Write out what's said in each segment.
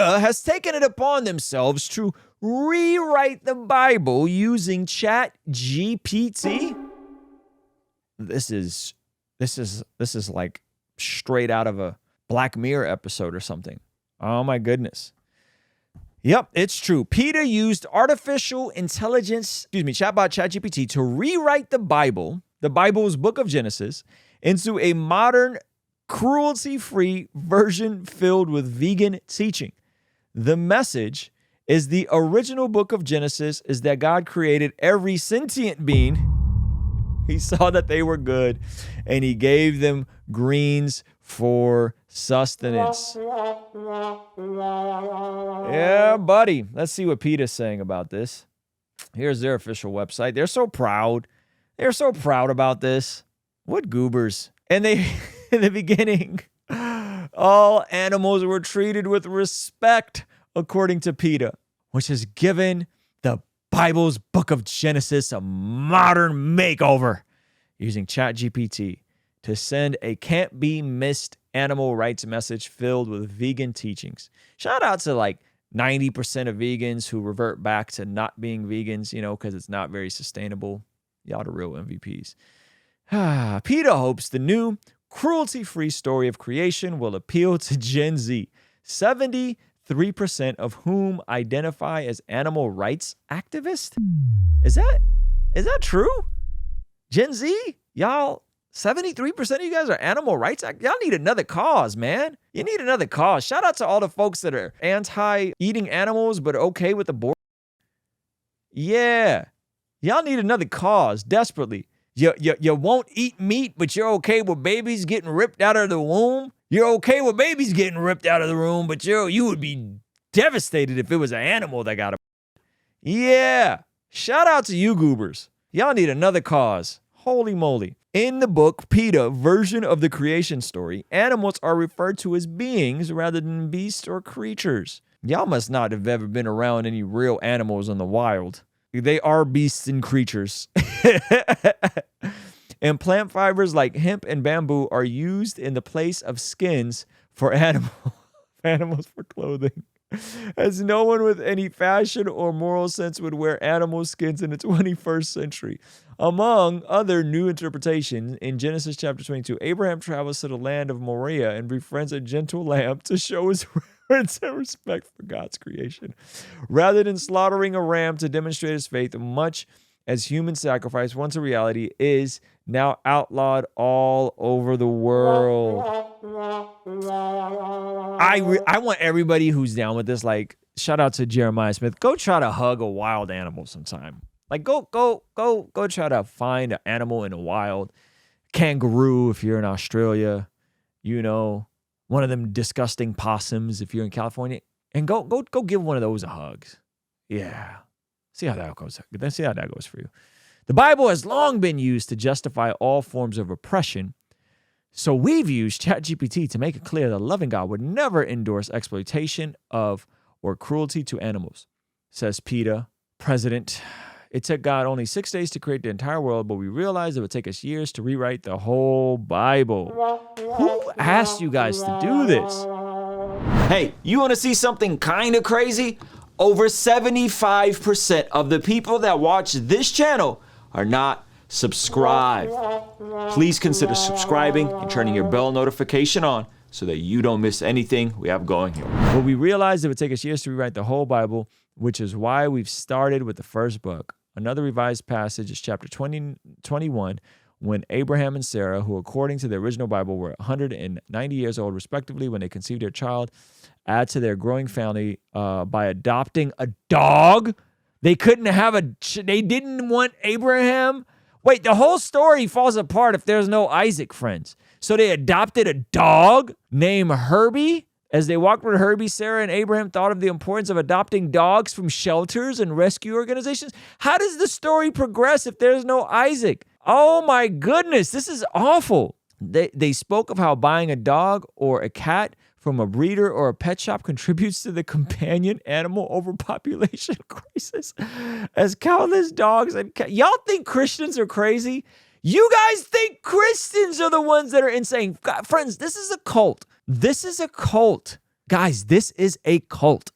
Peta has taken it upon themselves to rewrite the Bible using ChatGPT. This is like straight out of a Black Mirror episode or something. Oh my goodness. Yep, it's true. Peta used artificial intelligence, chatbot ChatGPT to rewrite the Bible's book of Genesis, into a modern, cruelty-free version filled with vegan teaching. The message is the original book of Genesis is that God created every sentient being. He saw that they were good, and he gave them greens for sustenance. Yeah, buddy. Let's see what Peta's saying about this. Here's their official website. They're so proud. They're so proud about this. What goobers. And they, in the beginning, all animals were treated with respect, according to Peta, which has given the Bible's book of Genesis a modern makeover, using ChatGPT to send a can't-be-missed animal rights message filled with vegan teachings. Shout out to like 90% of vegans who revert back to not being vegans, because it's not very sustainable. Y'all the real MVPs. Peta hopes the new cruelty-free story of creation will appeal to Gen Z, 73% of whom identify as animal rights activists. Is that true? Gen Z? Y'all, 73% of you guys are animal rights activists? Y'all need another cause, man. You need another cause. Shout out to all the folks that are anti-eating animals but okay with abortion. Yeah. Y'all need another cause, desperately. You won't eat meat, but you're okay with babies getting ripped out of the womb? You're okay with babies getting ripped out of the womb, but you would be devastated if it was an animal that got a... Yeah. Shout out to you goobers. Y'all need another cause. Holy moly. In the book, Peta, version of the creation story, animals are referred to as beings rather than beasts or creatures. Y'all must not have ever been around any real animals in the wild. They are beasts and creatures. And plant fibers like hemp and bamboo are used in the place of skins for animals for clothing. As no one with any fashion or moral sense would wear animal skins in the 21st century. Among other new interpretations, in Genesis chapter 22, Abraham travels to the land of Moriah and befriends a gentle lamb to show his reverence and respect for God's creation. Rather than slaughtering a ram to demonstrate his faith, much as human sacrifice, once a reality, is now outlawed all over the world. I want everybody who's down with this, like, shout out to Jeremiah Smith, go try to hug a wild animal sometime. Like, go try to find an animal in the wild. Kangaroo if you're in Australia, one of them disgusting possums if you're in California, and go give one of those a hug. Yeah. See how that goes. See how that goes for you. The Bible has long been used to justify all forms of oppression, so we've used ChatGPT to make it clear that a loving God would never endorse exploitation of or cruelty to animals, says Peta, president. It took God only 6 days to create the entire world, but we realized it would take us years to rewrite the whole Bible. Who asked you guys to do this? Hey, you want to see something kind of crazy? Over 75% of the people that watch this channel are not subscribed. Please consider subscribing and turning your bell notification on so that you don't miss anything we have going here. But we realized it would take us years to rewrite the whole Bible, which is why we've started with the first book. Another revised passage is chapter 21, when Abraham and Sarah, who according to the original Bible were 190 years old respectively when they conceived their child, add to their growing family by adopting a dog. They didn't want Abraham. Wait, the whole story falls apart if there's no Isaac, friends. So they adopted a dog named Herbie. As they walked with Herbie, Sarah and Abraham thought of the importance of adopting dogs from shelters and rescue organizations. How does the story progress if there's no Isaac? Oh my goodness, this is awful. They spoke of how buying a dog or a cat from a breeder or a pet shop contributes to the companion animal overpopulation crisis, as countless dogs and cats. Y'all think Christians are crazy? You guys think Christians are the ones that are insane. God, friends, this is a cult. This is a cult. Guys, this is a cult.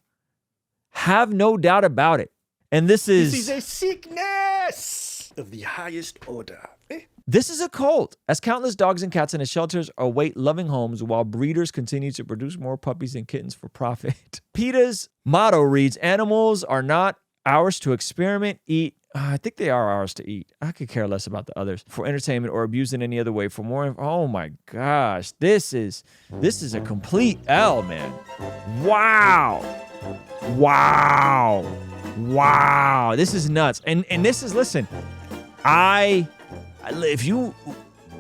Have no doubt about it. And this is a sickness of the highest order. This is a cult, as countless dogs and cats in its shelters await loving homes while breeders continue to produce more puppies and kittens for profit. PETA's motto reads, animals are not ours to experiment, eat. I think they are ours to eat. I could care less about the others. For entertainment or abuse in any other way. For more, oh my gosh, this is a complete L, man. Wow. This is nuts. And this is, listen, if you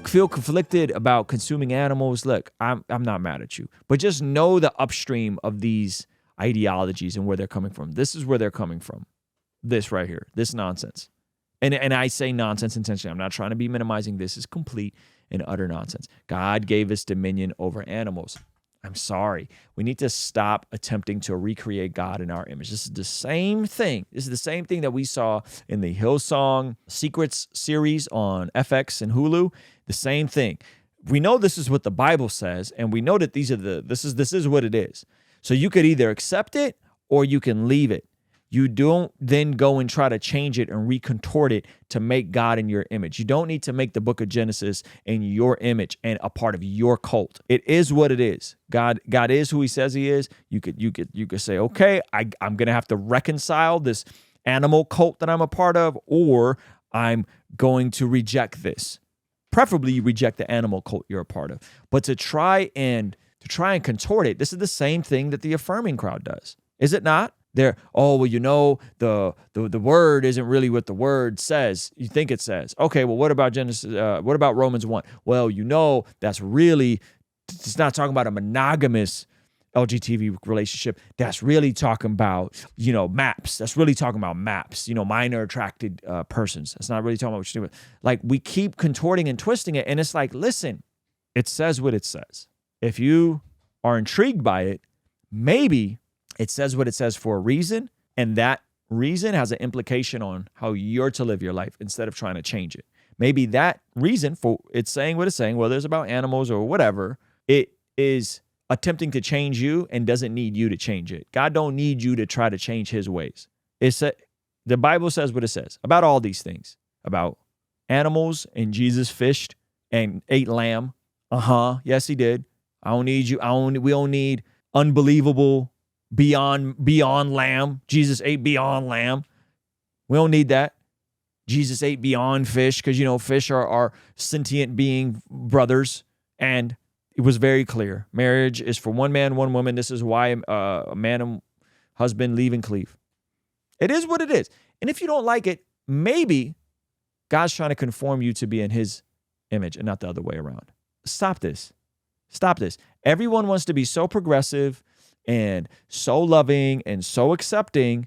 feel conflicted about consuming animals, look, I'm not mad at you. But just know the upstream of these ideologies and where they're coming from. This is where they're coming from. This right here, this nonsense. And I say nonsense intentionally. I'm not trying to be minimizing. This is complete and utter nonsense. God gave us dominion over animals. I'm sorry. We need to stop attempting to recreate God in our image. This is the same thing. This is the same thing that we saw in the Hillsong Secrets series on FX and Hulu. The same thing. We know this is what the Bible says, and we know that this is what it is. So you could either accept it or you can leave it. You don't then go and try to change it and recontort it to make God in your image. You don't need to make the book of Genesis in your image and a part of your cult. It is what it is. God is who he says he is. You could say, okay, I'm going to have to reconcile this animal cult that I'm a part of, or I'm going to reject this. Preferably you reject the animal cult you're a part of. But to try and contort it, this is the same thing that the affirming crowd does. Is it not? The word isn't really what the word says. You think it says. Okay, well, what about Genesis? What about Romans 1? Well, that's really, it's not talking about a monogamous LGBT relationship. That's really talking about, maps. That's really talking about maps, minor attracted persons. That's not really talking about what you're doing. Like, we keep contorting and twisting it. And it's like, listen, it says what it says. If you are intrigued by it, maybe it says what it says for a reason, and that reason has an implication on how you're to live your life instead of trying to change it. Maybe that reason for it's saying what it's saying, whether it's about animals or whatever, it is attempting to change you and doesn't need you to change it. God don't need you to try to change his ways. The Bible says what it says about all these things, about animals, and Jesus fished and ate lamb. Yes, he did. We don't need unbelievable beyond lamb. Jesus ate beyond lamb. We don't need that. Jesus ate beyond fish because, fish are sentient being brothers. And it was very clear. Marriage is for one man, one woman. This is why a man and husband leave and cleave. It is what it is. And if you don't like it, maybe God's trying to conform you to be in his image and not the other way around. Stop this. Everyone wants to be so progressive and so loving and so accepting,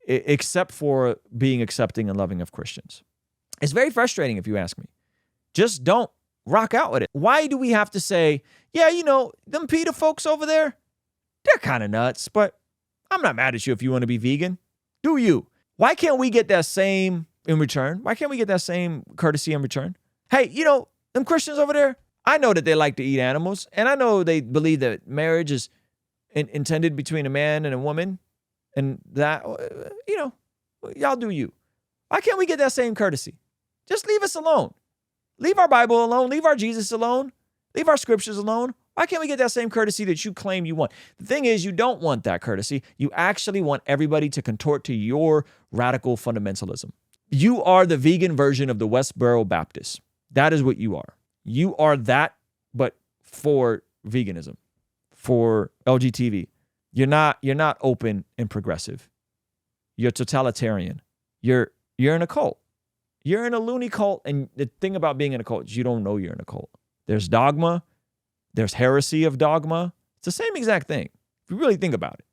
except for being accepting and loving of Christians. It's very frustrating if you ask me. Just don't rock out with it. Why do we have to say, yeah, them PETA folks over there, they're kind of nuts, but I'm not mad at you if you want to be vegan. Do you? Why can't we get that same in return? Why can't we get that same courtesy in return? Hey, them Christians over there, I know that they like to eat animals, and I know they believe that marriage is intended between a man and a woman, and that, y'all do you. Why can't we get that same courtesy? Just leave us alone. Leave our Bible alone. Leave our Jesus alone. Leave our scriptures alone. Why can't we get that same courtesy that you claim you want? The thing is, you don't want that courtesy. You actually want everybody to contort to your radical fundamentalism. You are the vegan version of the Westboro Baptists. That is what you are. You are that, but for veganism. For LGTV. You're not open and progressive. You're totalitarian. You're in a cult. You're in a loony cult, and the thing about being in a cult is you don't know you're in a cult. There's dogma. There's heresy of dogma. It's the same exact thing, if you really think about it.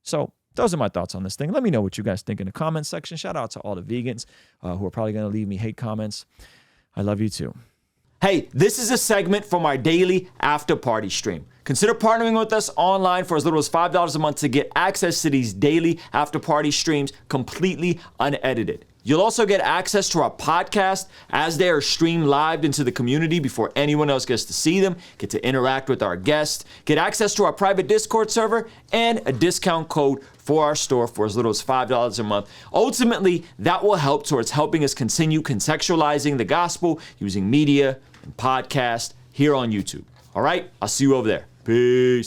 So those are my thoughts on this thing. Let me know what you guys think in the comments section. Shout out to all the vegans who are probably going to leave me hate comments. I love you too. Hey, this is a segment from our daily after party stream. Consider partnering with us online for as little as $5 a month to get access to these daily after party streams completely unedited. You'll also get access to our podcast as they are streamed live into the community before anyone else gets to see them, get to interact with our guests, get access to our private Discord server, and a discount code for our store for as little as $5 a month. Ultimately, that will help towards helping us continue contextualizing the gospel using media and podcast here on YouTube. All right, I'll see you over there. Peace.